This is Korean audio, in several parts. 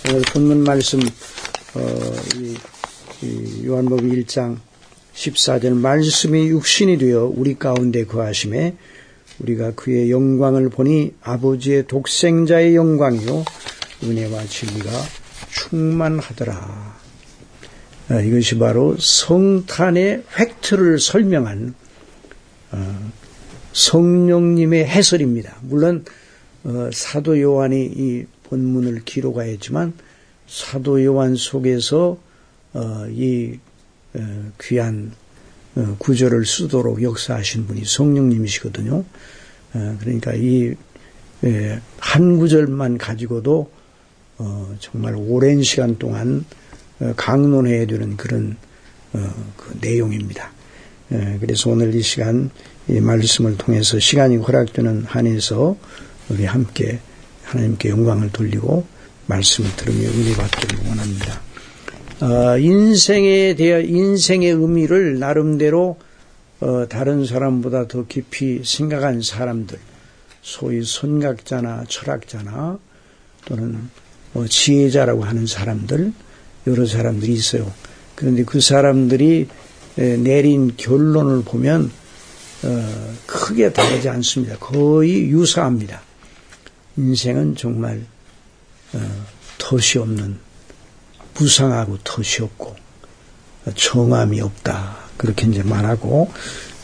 오늘 본문 말씀 요한복음 1장 14절 말씀이 육신이 되어 우리 가운데 거하심에 우리가 그의 영광을 보니 아버지의 독생자의 영광이요 은혜와 진리가 충만하더라. 이것이 바로 성탄의 팩트를 설명한 성령님의 해설입니다. 물론 사도 요한이 이 본문을 기록하였지만 사도 요한 속에서 이 귀한 구절을 쓰도록 역사하신 분이 성령님이시거든요. 그러니까 이 한 구절만 가지고도 정말 오랜 시간 동안 강론해야 되는 그런 그 내용입니다. 그래서 오늘 이 시간 이 말씀을 통해서 시간이 허락되는 한에서 우리 함께 하나님께 영광을 돌리고 말씀을 들으며 은혜 받기를 원합니다. 인생에 대해 인생의 의미를 나름대로 다른 사람보다 더 깊이 생각한 사람들, 소위 선각자나 철학자나 또는 지혜자라고 하는 사람들, 여러 사람들이 있어요. 그런데 그 사람들이 내린 결론을 보면 크게 다르지 않습니다. 거의 유사합니다. 인생은 정말 덫이 없는, 무상하고 덫이 없고 정함이 없다. 그렇게 이제 말하고,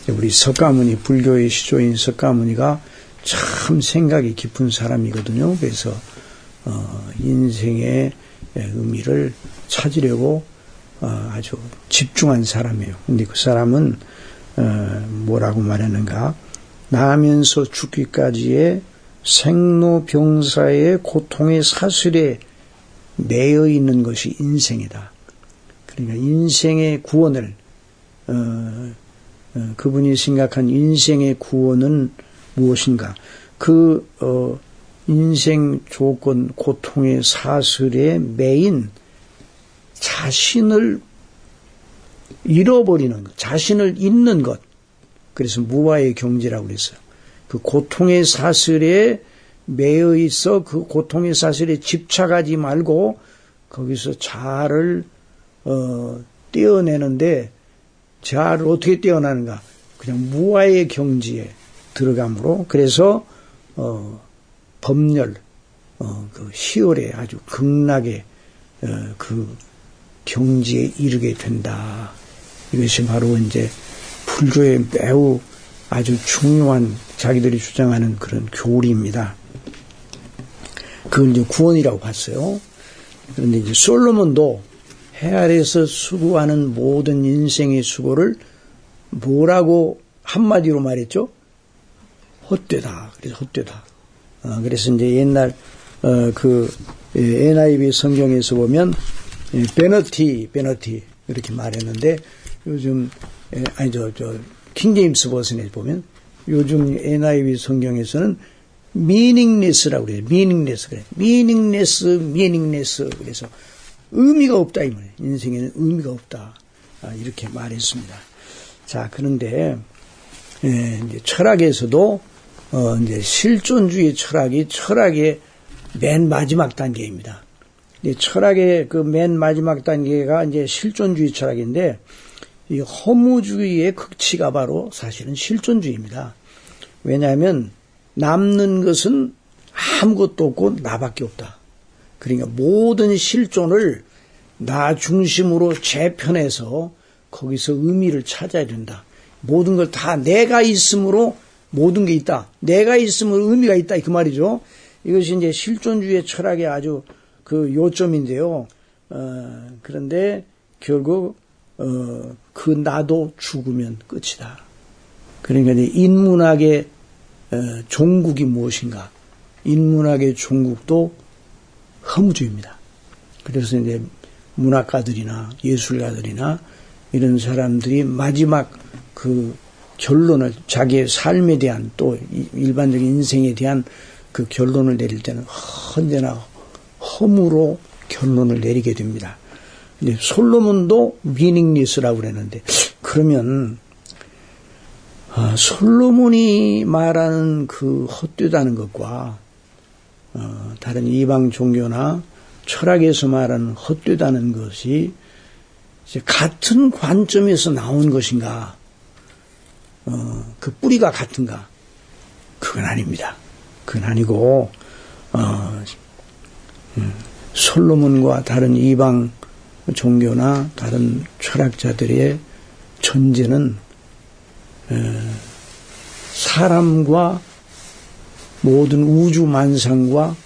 우리 석가모니, 불교의 시조인 석가모니가 참 생각이 깊은 사람이거든요. 그래서 인생의 의미를 찾으려고 아주 집중한 사람이에요. 근데 그 사람은 뭐라고 말했는가? 나면서 죽기까지의 생로병사의 고통의 사슬에 매여 있는 것이 인생이다. 그러니까 인생의 구원을 그분이 생각한 인생의 구원은 무엇인가? 그 인생 조건 고통의 사슬에 매인 자신을 잃어버리는 것, 자신을 잊는 것. 그래서 무아의 경지라고 그랬어요. 그 고통의 사슬에 매여 있어 그 고통의 사슬에 집착하지 말고 거기서 자아를 떼어내는데, 자아를 어떻게 떼어내는가? 그냥 무아의 경지에 들어감으로. 그래서 법열, 그 희열에 아주 극락의 그 경지에 이르게 된다. 이것이 바로 이제 불교의 매우 아주 중요한 자기들이 주장하는 그런 교리입니다. 그걸 이제 구원이라고 봤어요. 그런데 이제 솔로몬도 해 아래에서 수고하는 모든 인생의 수고를 뭐라고 한마디로 말했죠? 헛되다. 그래서 헛되다. 그래서 이제 옛날 그 NIV 성경에서 보면 베너티 이렇게 말했는데, 요즘 킹제임스 버전에 보면 요즘 NIV 성경에서는 meaningless라고 그래요. meaningless. 그래서 의미가 없다 이 말이에요. 인생에는 의미가 없다. 이렇게 말했습니다. 자, 그런데 이제 철학에서도 이제 실존주의 철학이 철학의 맨 마지막 단계입니다. 철학의 그 맨 마지막 단계가 이제 실존주의 철학인데, 이 허무주의의 극치가 바로 사실은 실존주의입니다. 왜냐하면 남는 것은 아무것도 없고 나밖에 없다. 그러니까 모든 실존을 나 중심으로 재편해서 거기서 의미를 찾아야 된다. 모든 걸 다 내가 있음으로 모든 게 있다. 내가 있음으로 의미가 있다. 그 말이죠. 이것이 이제 실존주의 철학의 아주 그 요점인데요. 그런데 결국 그 나도 죽으면 끝이다. 그러니까 이제 인문학의 종국이 무엇인가? 인문학의 종국도 허무주의입니다. 그래서 이제 문학가들이나 예술가들이나 이런 사람들이 마지막 그 결론을, 자기의 삶에 대한 또 일반적인 인생에 대한 그 결론을 내릴 때는 언제나 허무로 결론을 내리게 됩니다. 근데 솔로몬도 meaningless라고 그랬는데, 그러면 솔로몬이 말하는 그 헛되다는 것과 다른 이방 종교나 철학에서 말하는 헛되다는 것이 이제 같은 관점에서 나온 것인가, 그 뿌리가 같은가? 그건 아닙니다. 그건 아니고, 솔로몬과 다른 이방 종교나 다른 철학자들의 전제는 사람과 모든 우주 만상과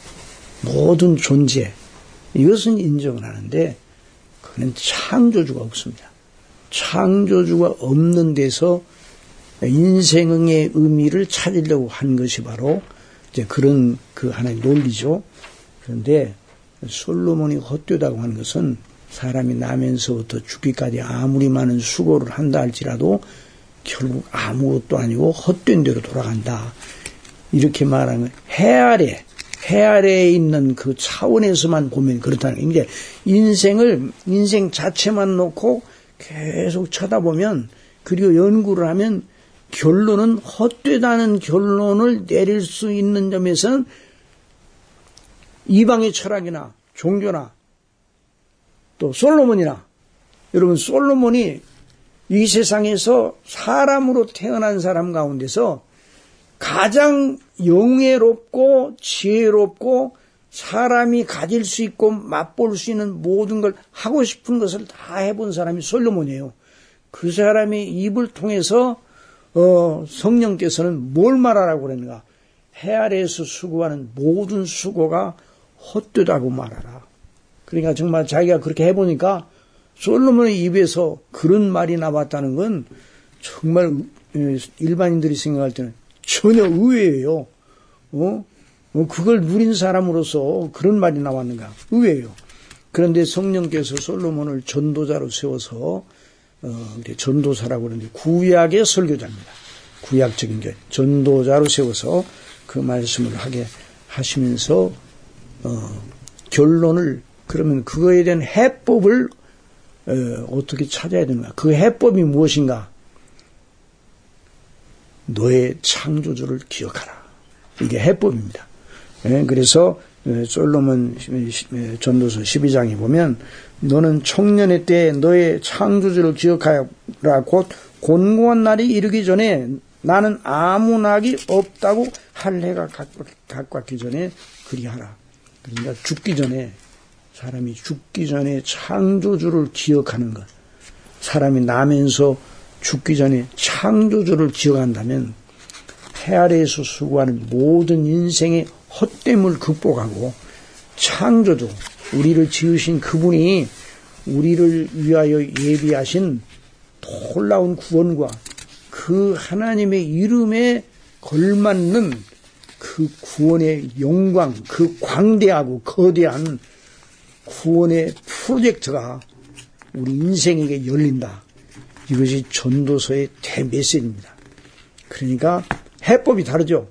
모든 존재, 이것은 인정을 하는데 그는 창조주가 없습니다. 창조주가 없는 데서 인생의 의미를 찾으려고 한 것이 바로 이제 그런 그 하나의 논리죠. 그런데 솔로몬이 헛되다고 하는 것은 사람이 나면서부터 죽기까지 아무리 많은 수고를 한다 할지라도 결국 아무것도 아니고 헛된 대로 돌아간다. 이렇게 말하는 해 아래에 있는 그 차원에서만 보면 그렇다는 거예요. 이제 인생 자체만 놓고 계속 쳐다보면 그리고 연구를 하면 결론은 헛되다는 결론을 내릴 수 있는 점에서는 이방의 철학이나 종교나 또 솔로몬이나, 여러분 솔로몬이 이 세상에서 사람으로 태어난 사람 가운데서 가장 영예롭고 지혜롭고 사람이 가질 수 있고 맛볼 수 있는 모든 걸 하고 싶은 것을 다 해본 사람이 솔로몬이에요. 그 사람의 입을 통해서 성령께서는 뭘 말하라고 그랬는가? 해 아래에서 수고하는 모든 수고가 헛되다고 말하라. 그러니까 정말 자기가 그렇게 해보니까 솔로몬의 입에서 그런 말이 나왔다는 건 정말 일반인들이 생각할 때는 전혀 의외예요. 그걸 누린 사람으로서 그런 말이 나왔는가? 의외예요. 그런데 성령께서 솔로몬을 전도자로 세워서 전도사라고 그러는데 구약의 설교자입니다. 구약적인 게 전도자로 세워서 그 말씀을 하게 하시면서 결론을, 그러면 그거에 대한 해법을 어떻게 찾아야 되는가? 그 해법이 무엇인가? 너의 창조주를 기억하라. 이게 해법입니다. 그래서 솔로몬 전도서 12장에 보면 너는 청년의 때에 너의 창조주를 기억하라. 곧 곤고한 날이 이르기 전에 나는 아무 낙이 없다고 할 해가 가깝기 전에 그리하라. 그러니까 죽기 전에, 사람이 죽기 전에 창조주를 기억하는 것. 사람이 나면서 죽기 전에 창조주를 기억한다면 해 아래에서 수고하는 모든 인생의 헛됨을 극복하고 창조주, 우리를 지으신 그분이 우리를 위하여 예비하신 놀라운 구원과 그 하나님의 이름에 걸맞는 그 구원의 영광, 그 광대하고 거대한 구원의 프로젝트가 우리 인생에게 열린다. 이것이 전도서의 대메시지입니다. 그러니까 해법이 다르죠.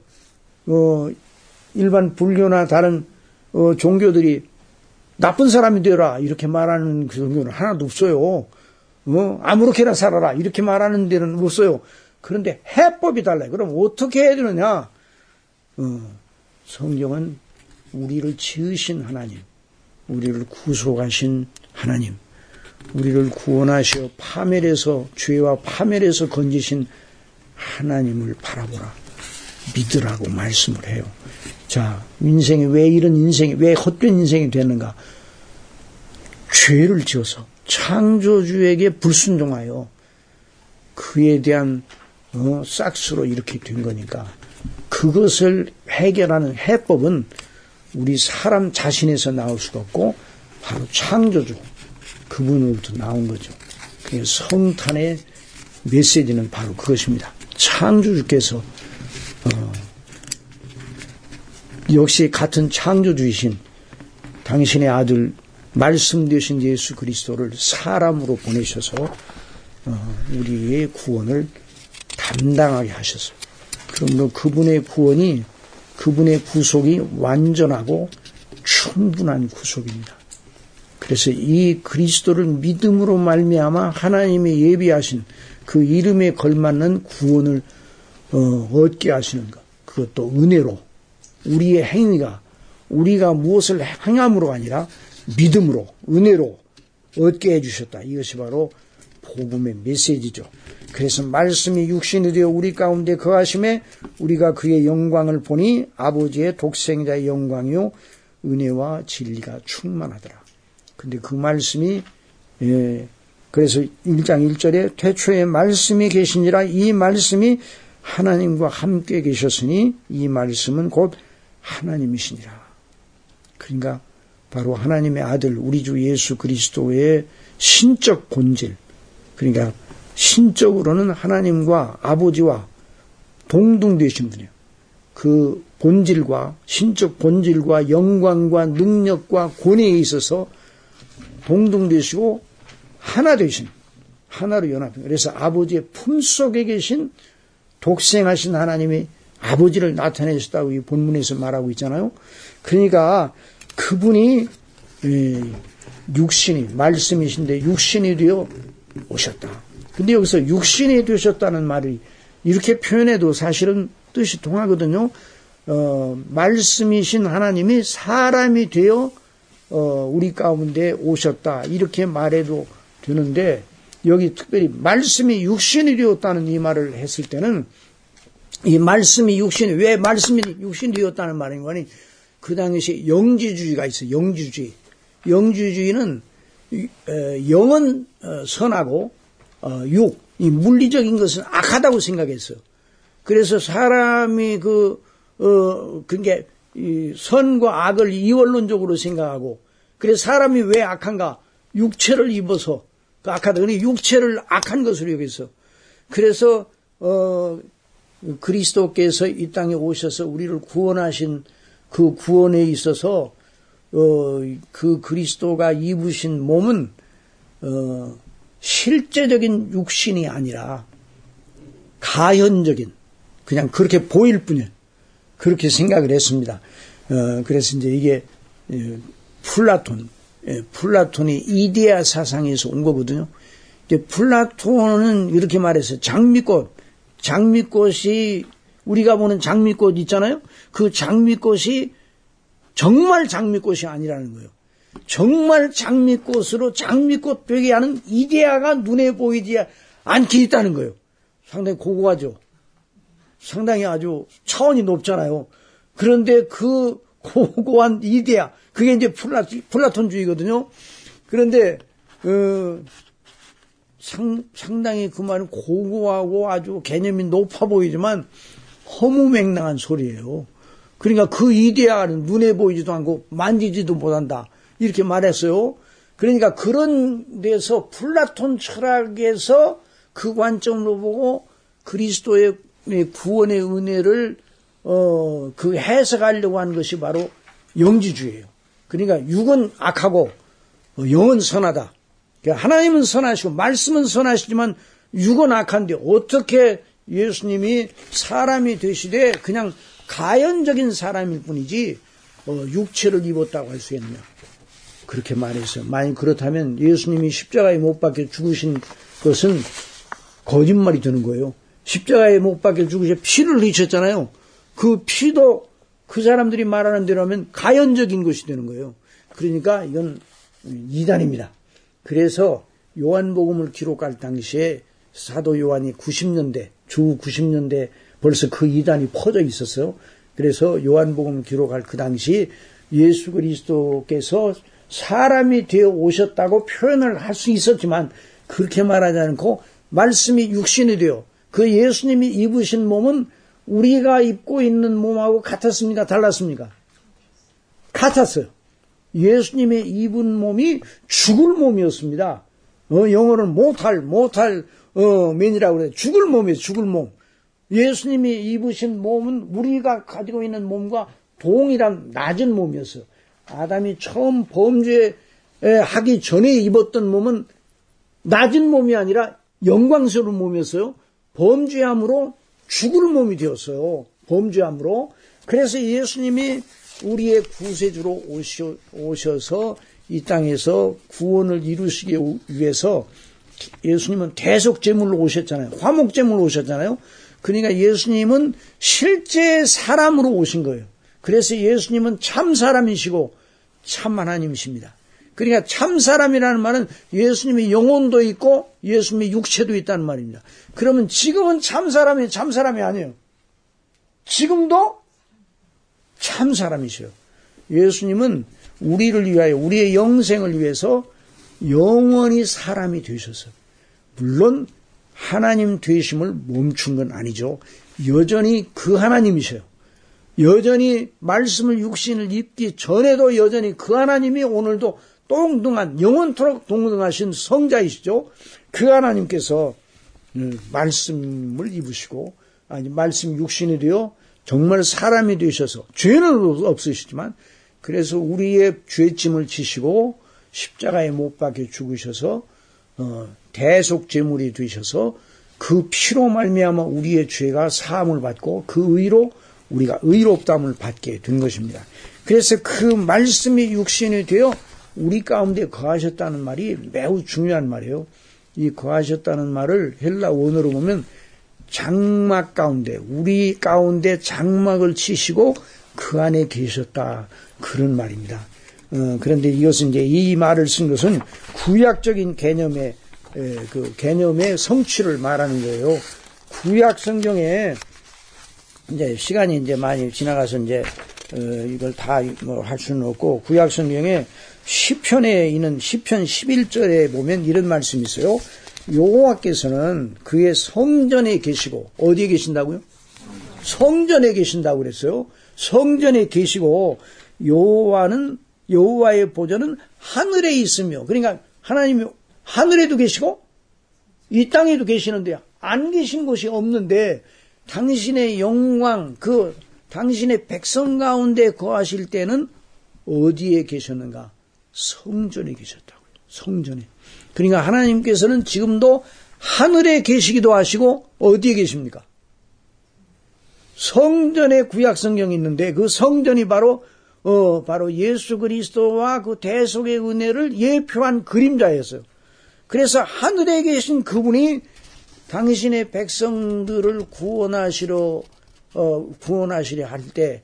일반 불교나 다른 종교들이 나쁜 사람이 되라 이렇게 말하는 그 종교는 하나도 없어요. 아무렇게나 살아라 이렇게 말하는 데는 없어요. 그런데 해법이 달라요. 그럼 어떻게 해야 되느냐? 성경은 우리를 지으신 하나님, 우리를 구속하신 하나님, 우리를 구원하시어 파멸에서, 죄와 파멸에서 건지신 하나님을 바라보라, 믿으라고 말씀을 해요. 자, 인생이 왜 이런 인생이, 왜 헛된 인생이 되는가? 죄를 지어서 창조주에게 불순종하여 그에 대한 싹스로 이렇게 된 거니까 그것을 해결하는 해법은 우리 사람 자신에서 나올 수가 없고 바로 창조주, 그분으로부터 나온 거죠. 그래서 성탄의 메시지는 바로 그것입니다. 창조주께서 역시 같은 창조주이신 당신의 아들 말씀 되신 예수 그리스도를 사람으로 보내셔서 우리의 구원을 담당하게 하셨어요. 그러므로 그분의 구원이, 그분의 구속이 완전하고 충분한 구속입니다. 그래서 이 그리스도를 믿음으로 말미암아 하나님의 예비하신 그 이름에 걸맞는 구원을 얻게 하시는 것, 그것도 은혜로, 우리의 행위가, 우리가 무엇을 행함으로가 아니라 믿음으로, 은혜로 얻게 해주셨다. 이것이 바로 복음의 메시지죠. 그래서 말씀이 육신이 되어 우리 가운데 거하심에 우리가 그의 영광을 보니 아버지의 독생자의 영광이요 은혜와 진리가 충만하더라. 근데 그 말씀이 그래서 1장 1절에 태초에 말씀이 계시니라. 이 말씀이 하나님과 함께 계셨으니 이 말씀은 곧 하나님이시니라. 그러니까 바로 하나님의 아들 우리 주 예수 그리스도의 신적 본질, 그러니까 신적으로는 하나님과 아버지와 동등되신 분이에요. 그 본질과 신적 본질과 영광과 능력과 권위에 있어서 동등되시고 하나 되신, 하나로 연합해요. 그래서 아버지의 품속에 계신 독생하신 하나님이 아버지를 나타내셨다고 이 본문에서 말하고 있잖아요. 그러니까 그분이 육신이, 말씀이신데 육신이 되어 오셨다. 근데 여기서 육신이 되셨다는 말이 이렇게 표현해도 사실은 뜻이 통하거든요. 말씀이신 하나님이 사람이 되어 우리 가운데 오셨다. 이렇게 말해도 되는데 여기 특별히 말씀이 육신이 되었다는 이 말을 했을 때는 이 말씀이 육신이, 왜 말씀이 육신이 되었다는 말인 거니? 그 당시에 영지주의가 있어요. 영지주의. 영지주의는 영은 선하고 이 물리적인 것은 악하다고 생각했어요. 그래서 사람이 그게 선과 악을 이원론적으로 생각하고, 그래서 사람이 왜 악한가? 육체를 입어서 그 악하다. 그러니 육체를 악한 것으로 여겼어. 그래서 그리스도께서 이 땅에 오셔서 우리를 구원하신 그 구원에 있어서 그 그리스도가 입으신 몸은 실제적인 육신이 아니라 가현적인, 그냥 그렇게 보일 뿐이에요. 그렇게 생각을 했습니다. 그래서 이제 이게 플라톤이 이데아 사상에서 온 거거든요. 이제 플라톤은 이렇게 말했어요. 장미꽃이 우리가 보는 장미꽃 있잖아요. 그 장미꽃이 정말 장미꽃이 아니라는 거예요. 정말 장미꽃으로 장미꽃 벽에 하는 이데아가 눈에 보이지 않게 있다는 거예요. 상당히 고고하죠. 상당히 아주 차원이 높잖아요. 그런데 그 고고한 이데아, 그게 이제 플라톤주의거든요. 그런데 상당히 그 말은 고고하고 아주 개념이 높아 보이지만 허무맹랑한 소리예요. 그러니까 그 이데아는 눈에 보이지도 않고 만지지도 못한다. 이렇게 말했어요. 그러니까 그런 데서 플라톤 철학에서 그 관점으로 보고 그리스도의 구원의 은혜를 그 해석하려고 하는 것이 바로 영지주의예요. 그러니까 육은 악하고 영은 선하다. 그러니까 하나님은 선하시고 말씀은 선하시지만 육은 악한데 어떻게 예수님이 사람이 되시되 그냥 가연적인 사람일 뿐이지 육체를 입었다고 할 수 있느냐. 그렇게 말했어요. 만약 그렇다면 예수님이 십자가에 못 박혀 죽으신 것은 거짓말이 되는 거예요. 십자가에 못 박혀 죽으셔 피를 흘리셨잖아요. 그 피도 그 사람들이 말하는 대로 하면 가연적인 것이 되는 거예요. 그러니까 이건 이단입니다. 그래서 요한복음을 기록할 당시에 사도 요한이 90년대, 주 90년대 벌써 그 이단이 퍼져 있었어요. 그래서 요한복음을 기록할 그 당시 예수 그리스도께서 사람이 되어 오셨다고 표현을 할 수 있었지만 그렇게 말하지 않고 말씀이 육신이 되어 그 예수님이 입으신 몸은 우리가 입고 있는 몸하고 같았습니까? 달랐습니까? 같았어요. 예수님의 입은 몸이 죽을 몸이었습니다. 영어로는 못할 맨이라고 그래요. 죽을 몸이에요. 죽을 몸. 예수님이 입으신 몸은 우리가 가지고 있는 몸과 동일한 낮은 몸이었어요. 아담이 처음 범죄하기 전에 입었던 몸은 낮은 몸이 아니라 영광스러운 몸이었어요. 범죄함으로 죽을 몸이 되었어요. 범죄함으로. 그래서 예수님이 우리의 구세주로 오셔서 이 땅에서 구원을 이루시기 위해서 예수님은 대속제물로 오셨잖아요. 화목제물로 오셨잖아요. 그러니까 예수님은 실제 사람으로 오신 거예요. 그래서 예수님은 참 사람이시고 참 하나님이십니다. 그러니까 참 사람이라는 말은 예수님의 영혼도 있고 예수님의 육체도 있다는 말입니다. 그러면 지금은 참 사람이 아니에요. 지금도 참 사람이셔요. 예수님은 우리를 위하여, 우리의 영생을 위해서 영원히 사람이 되셔서, 물론 하나님 되심을 멈춘 건 아니죠. 여전히 그 하나님이셔요. 여전히 말씀을 육신을 입기 전에도 여전히 그 하나님이 오늘도 동등한, 영원토록 동등하신 성자이시죠. 그 하나님께서 말씀을 입으시고, 아니 말씀 육신이 되어 정말 사람이 되셔서, 죄는 없으시지만 그래서 우리의 죄짐을 지시고 십자가에 못 박혀 죽으셔서 대속 제물이 되셔서 그 피로 말미암아 우리의 죄가 사함을 받고 그 의로 우리가 의롭다함을 받게 된 것입니다. 그래서 그 말씀이 육신이 되어 우리 가운데 거하셨다는 말이 매우 중요한 말이에요. 이 거하셨다는 말을 헬라 원어로 보면 장막 가운데, 우리 가운데 장막을 치시고 그 안에 계셨다, 그런 말입니다. 그런데 이것은 이제 이 말을 쓴 것은 구약적인 개념의 그 개념의 성취를 말하는 거예요. 구약 성경에 이제 시간이 이제 많이 지나가서 이제 이걸 다 뭐 할 수는 없고, 구약 성경에 시편에 있는 시편 11절에 보면 이런 말씀이 있어요. 여호와께서는 그의 성전에 계시고, 어디에 계신다고요? 성전에 계신다고 그랬어요. 성전에 계시고 여호와의 보좌는 하늘에 있으며, 그러니까 하나님이 하늘에도 계시고 이 땅에도 계시는데 안 계신 곳이 없는데, 당신의 영광, 그 당신의 백성 가운데 거하실 때는 어디에 계셨는가? 성전에 계셨다고요. 성전에. 그러니까 하나님께서는 지금도 하늘에 계시기도 하시고 어디에 계십니까? 성전에 구약 성경이 있는데 그 성전이 바로 예수 그리스도와 그 대속의 은혜를 예표한 그림자였어요. 그래서 하늘에 계신 그분이 당신의 백성들을 구원하시려 할 때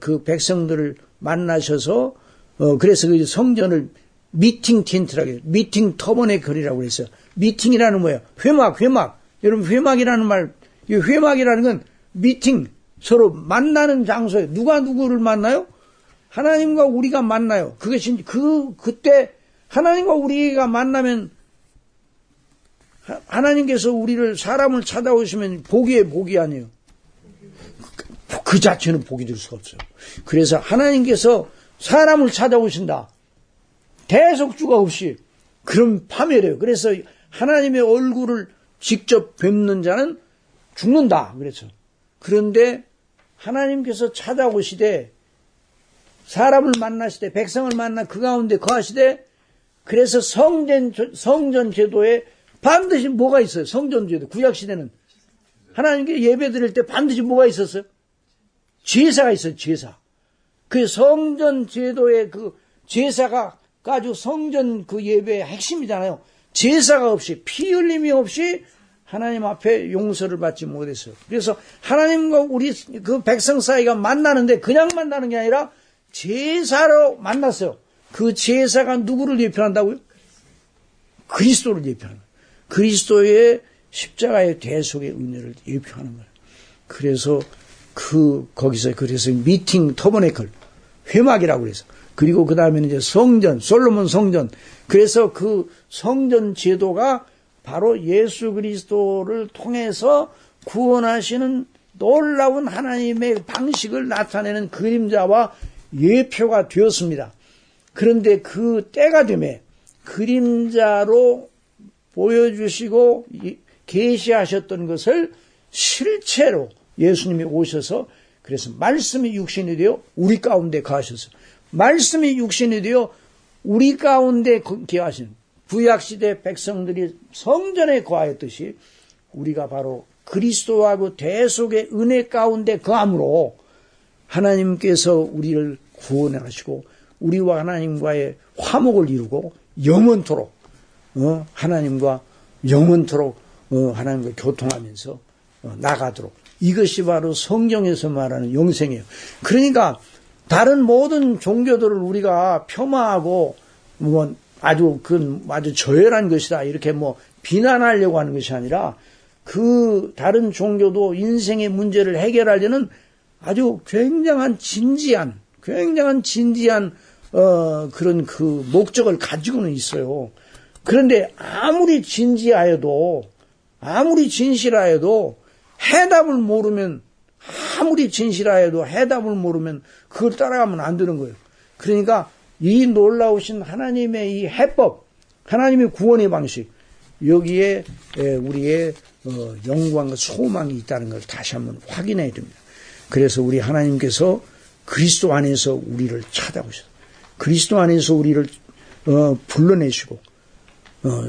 그 백성들을 만나셔서 그래서 그 성전을 미팅 텐트라고 해요. 미팅 터버네클이라고 그랬어요. 미팅이라는 뭐예요? 회막. 여러분, 회막이라는 말, 이 회막이라는 건 미팅, 서로 만나는 장소예요. 누가 누구를 만나요? 하나님과 우리가 만나요. 그것이 그때 하나님과 우리가 만나면, 하나님께서 사람을 찾아오시면 복이 아니에요. 그 자체는 복이 될 수가 없어요. 그래서 하나님께서 사람을 찾아오신다. 대속주가 없이. 그럼 파멸해요. 그래서 하나님의 얼굴을 직접 뵙는 자는 죽는다. 그래서. 그런데 하나님께서 찾아오시되, 사람을 만나시되, 백성을 만나 그 가운데 거하시되, 그래서 성전 제도에 반드시 뭐가 있어요? 성전 제도. 구약시대는 하나님께 예배 드릴 때 반드시 뭐가 있었어요? 제사가 있어요. 제사. 그 성전 제도의 그 제사가 아주 성전 그 예배의 핵심이잖아요. 제사가 없이, 피 흘림이 없이 하나님 앞에 용서를 받지 못했어요. 그래서 하나님과 우리 그 백성 사이가 만나는데 그냥 만나는 게 아니라 제사로 만났어요. 그 제사가 누구를 예표한다고요? 그리스도를 예표하는 거예요. 그리스도의 십자가의 대속의 은혜를 예표하는 거예요. 그래서 그래서 미팅 터버네클, 회막이라고 그래서. 그리고 그 다음에는 이제 성전, 솔로몬 성전. 그래서 그 성전 제도가 바로 예수 그리스도를 통해서 구원하시는 놀라운 하나님의 방식을 나타내는 그림자와 예표가 되었습니다. 그런데 그 때가 되매 그림자로 보여주시고 계시하셨던 것을 실체로 예수님이 오셔서, 그래서 말씀이 육신이 되어 우리 가운데 거하셔서, 말씀이 육신이 되어 우리 가운데 거하시는 구약시대 백성들이 성전에 거하였듯이 우리가 바로 그리스도하고 대속의 은혜 가운데 거함으로 하나님께서 우리를 구원하시고 우리와 하나님과의 화목을 이루고 영원토록 하나님과 영원토록 하나님과 교통하면서 나가도록, 이것이 바로 성경에서 말하는 영생이에요. 그러니까 다른 모든 종교들을 우리가 폄하하고 아주 저열한 것이다. 이렇게 비난하려고 하는 것이 아니라 그 다른 종교도 인생의 문제를 해결하려는 아주 굉장한 진지한 그런 그 목적을 가지고는 있어요. 그런데 아무리 진실하여도 해답을 모르면 그걸 따라가면 안 되는 거예요. 그러니까 이 놀라우신 하나님의 이 해법, 하나님의 구원의 방식, 여기에 우리의 영광과 소망이 있다는 걸 다시 한번 확인해야 됩니다. 그래서 우리 하나님께서 그리스도 안에서 우리를 찾아오셔서 그리스도 안에서 우리를 불러내시고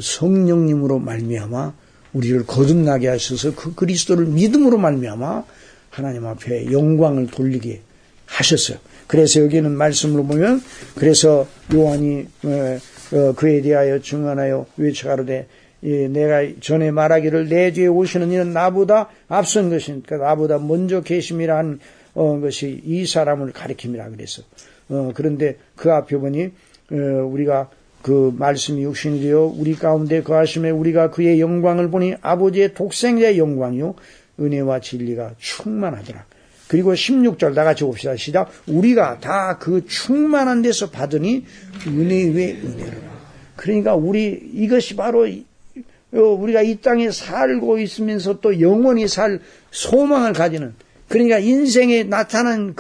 성령님으로 말미암아 우리를 거듭나게 하셔서 그 그리스도를 믿음으로 말미암아 하나님 앞에 영광을 돌리게 하셨어요. 그래서 여기는 말씀으로 보면 그래서 요한이 그에 대하여 증언하여 외쳐가로되 내가 전에 말하기를 내 뒤에 오시는 이는 나보다 앞선 것이니까 나보다 먼저 계심이라 한 것이 이 사람을 가리킴이라 그래서 그런데 그 앞에 보니 우리가 그 말씀이 육신이 되어 우리 가운데 거하심에 우리가 그의 영광을 보니 아버지의 독생자의 영광이요 은혜와 진리가 충만하더라. 그리고 16절 다 같이 봅시다. 시작. 우리가 다 그 충만한 데서 받으니 은혜 위에 은혜로라. 그러니까 이것이 바로 우리가 이 땅에 살고 있으면서 또 영원히 살 소망을 가지는, 그러니까 인생에 나타난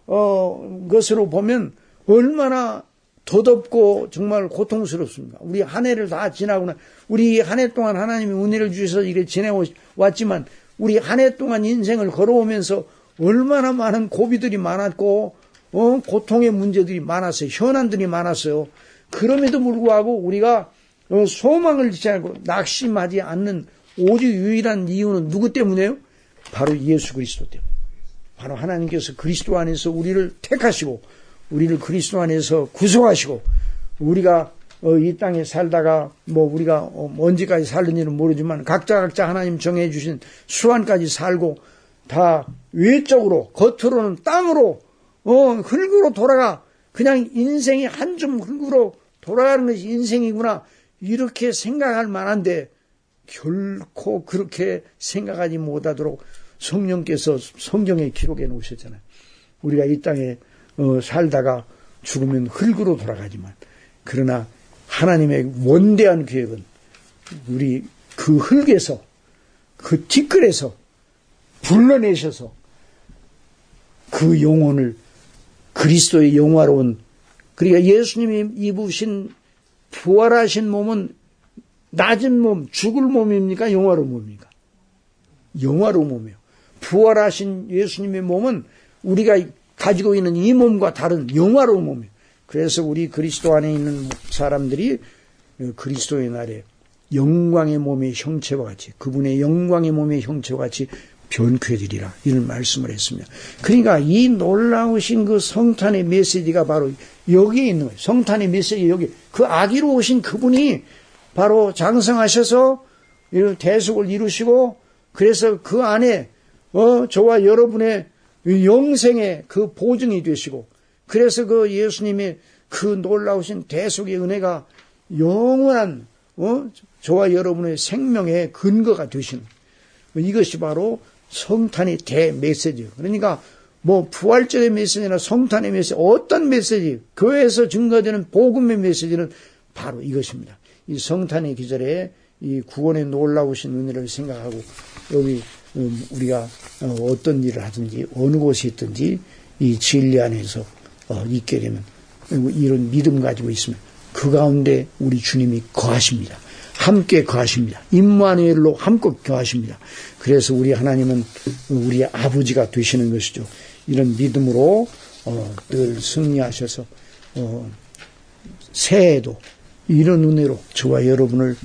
것으로 보면 얼마나 더덥고 정말 고통스럽습니다. 우리 한 해를 다 지나고는 우리 한 해 동안 하나님이 은혜를 주셔서 이렇게 지내왔지만 우리 한 해 동안 인생을 걸어오면서 얼마나 많은 고비들이 많았고 고통의 문제들이 많았어요. 현안들이 많았어요. 그럼에도 불구하고 우리가 소망을 잃지 않고 낙심하지 않는 오직 유일한 이유는 누구 때문이에요? 바로 예수 그리스도 때문에. 바로 하나님께서 그리스도 안에서 우리를 택하시고 우리를 그리스도 안에서 구속하시고 우리가 이 땅에 살다가 우리가 언제까지 살는지는 모르지만 각자 하나님 정해 주신 수완까지 살고 다 외적으로 겉으로는 땅으로 흙으로 돌아가 그냥 인생이 한 줌 흙으로 돌아가는 것이 인생이구나 이렇게 생각할 만한데 결코 그렇게 생각하지 못하도록 성령께서 성경에 기록해 놓으셨잖아요. 우리가 이 땅에 살다가 죽으면 흙으로 돌아가지만 그러나 하나님의 원대한 계획은 우리 그 흙에서 그 티끌에서 불러내셔서 그 영혼을 그리스도의 영화로운, 그러니까 예수님이 입으신 부활하신 몸은 낮은 몸, 죽을 몸입니까? 영화로운 몸입니까? 영화로운 몸이에요. 부활하신 예수님의 몸은 우리가 가지고 있는 이 몸과 다른 영화로운 몸이에요. 그래서 우리 그리스도 안에 있는 사람들이 그리스도의 날에 영광의 몸의 형체와 같이, 그분의 영광의 몸의 형체와 같이 변쾌되리라 이런 말씀을 했습니다. 그러니까 이 놀라우신 그 성탄의 메시지가 바로 여기에 있는 거예요. 성탄의 메시지 여기, 그 아기로 오신 그분이 바로 장성하셔서 대속을 이루시고 그래서 그 안에 저와 여러분의 영생의 그 보증이 되시고 그래서 그 예수님의 그 놀라우신 대속의 은혜가 영원한 저와 여러분의 생명의 근거가 되시는, 이것이 바로 성탄의 대메시지예요. 그러니까 부활절의 메시지나 성탄의 메시지, 어떤 메시지, 교회에서 증거되는 복음의 메시지는 바로 이것입니다. 이 성탄의 기절에 이 구원의 놀라우신 은혜를 생각하고 여기 우리가 어떤 일을 하든지 어느 곳에 있든지 이 진리 안에서 있게 되면 이런 믿음 가지고 있으면 그 가운데 우리 주님이 거하십니다. 함께 거하십니다. 임마누엘로 함께 거하십니다. 그래서 우리 하나님은 우리의 아버지가 되시는 것이죠. 이런 믿음으로 늘 승리하셔서 새해에도 이런 은혜로 저와 여러분을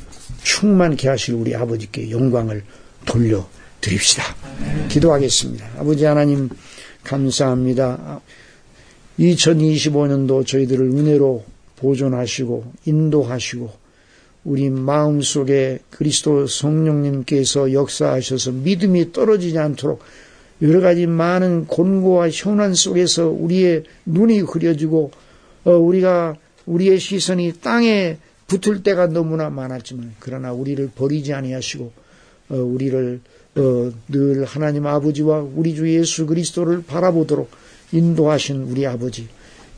충만케 하실 우리 아버지께 영광을 돌려드립시다. 기도하겠습니다. 아버지 하나님 감사합니다. 2025년도 저희들을 은혜로 보존하시고 인도하시고 우리 마음속에 그리스도 성령님께서 역사하셔서 믿음이 떨어지지 않도록 여러 가지 많은 곤고와 현안 속에서 우리의 눈이 흐려지고 우리가 우리의 시선이 땅에 붙을 때가 너무나 많았지만 그러나 우리를 버리지 아니하시고 우리를 늘 하나님 아버지와 우리 주 예수 그리스도를 바라보도록 인도하신 우리 아버지,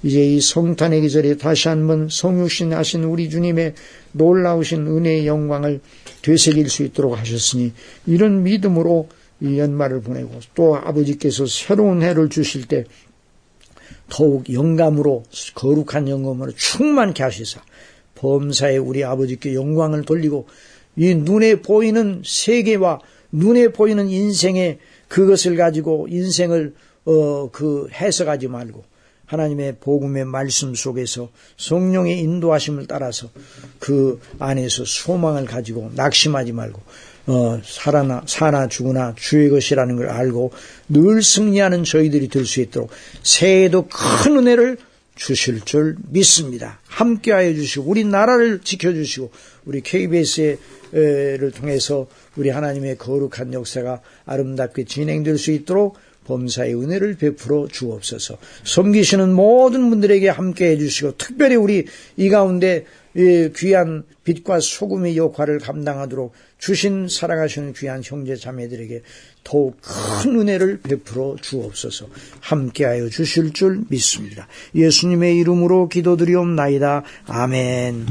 이제 이 성탄의 계절에 다시 한번 성육신하신 우리 주님의 놀라우신 은혜의 영광을 되새길 수 있도록 하셨으니 이런 믿음으로 이 연말을 보내고 또 아버지께서 새로운 해를 주실 때 더욱 영감으로 거룩한 영감으로 충만케 하시사 범사에 우리 아버지께 영광을 돌리고 이 눈에 보이는 세계와 눈에 보이는 인생의 그것을 가지고 인생을 해석하지 말고 하나님의 복음의 말씀 속에서 성령의 인도하심을 따라서 그 안에서 소망을 가지고 낙심하지 말고 사나 죽으나 주의 것이라는 걸 알고 늘 승리하는 저희들이 될 수 있도록 새해에도 큰 은혜를 주실 줄 믿습니다. 함께하여 주시고 우리 나라를 지켜주시고 우리 KBS를 통해서 우리 하나님의 거룩한 역사가 아름답게 진행될 수 있도록 범사의 은혜를 베풀어 주옵소서. 섬기시는 모든 분들에게 함께해 주시고 특별히 우리 이 가운데 귀한 빛과 소금의 역할을 감당하도록 주신 사랑하시는 귀한 형제 자매들에게 더욱 큰 은혜를 베풀어 주옵소서. 함께하여 주실 줄 믿습니다. 예수님의 이름으로 기도드리옵나이다. 아멘.